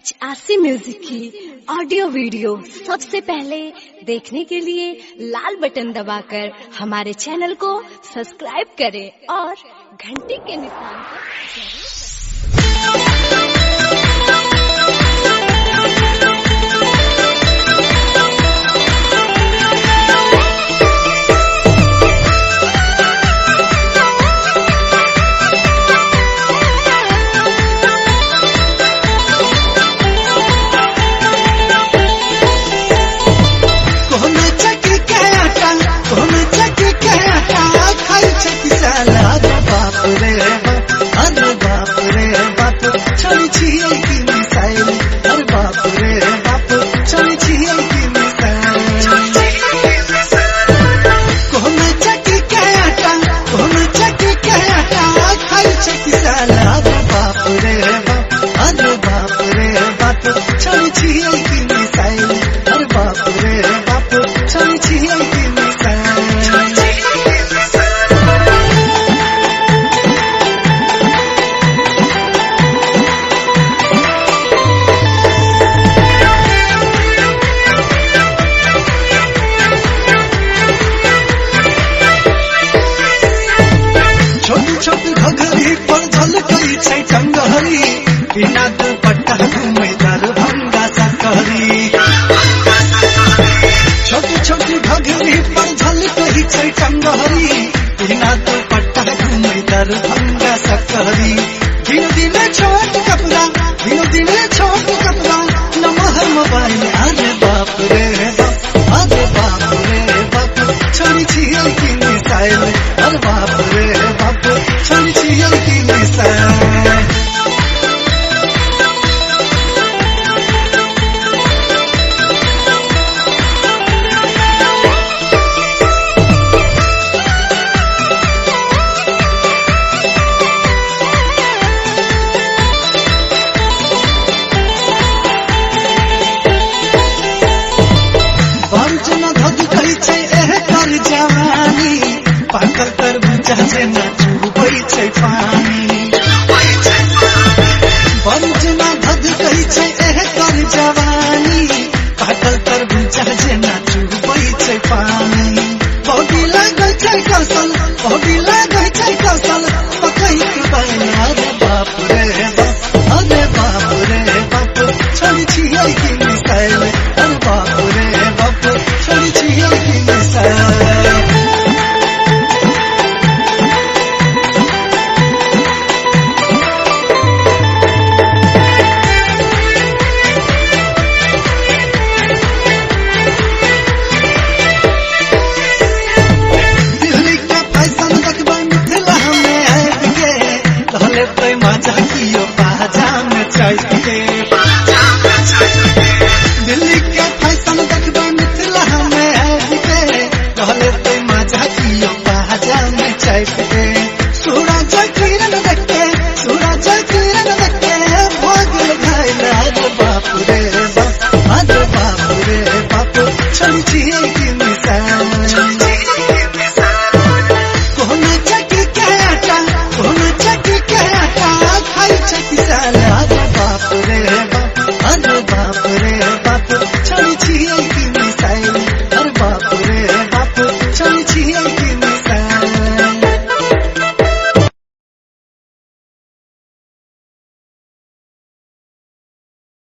HRC music की audio video सबसे पहले देखने के लिए लाल बटन दबाकर हमारे चैनल को सब्सक्राइब करें और घंटी के निशान बिना दुपट्टा घूमे दरभंगा सकरी छोटी छोटी घघरी पर झलकई छै टंगहरी बिना दुपट्टा घूमे दरभंगा सकरी दिन दिन छोट कपड़ा दिन दिन छोट कपड़ा नमहर मोबाइल अरे बाप रे बाप अरे बाप रे बाप छोड़ी छियै की मिसाइल अरे बाप रे बाप छोड़ी छियै की मिसाइल पाकल तरबूजा से न चुबै छै पानी बंजना धद कही छै एकर जवानी पाकल तरबूजा से न चुबै छै पानी बॉडी लागै छै कौशल बॉडी लागै छै कौशल पकई के बना रे बाप रे बाप अरे बाप रे बाप छोड़ी छियै की मिसाइल अरे बाप रे बाप छोड़ी छियै की मिसाइल मजा कियो बाजा में चढ़ के दिल्ली के फैशन देखबे मिथिला में आबि के कहले ते मजा कियो बाजा में चढ़ के सूरज किरण देख के भोगल घायल अरे बाप रे बाप अरे बाप रे बाप छोड़ी छियै की मिसाइल कोना चकी के आटा कोना चकी के आटा अरे बाप रे बाप अरे बाप रे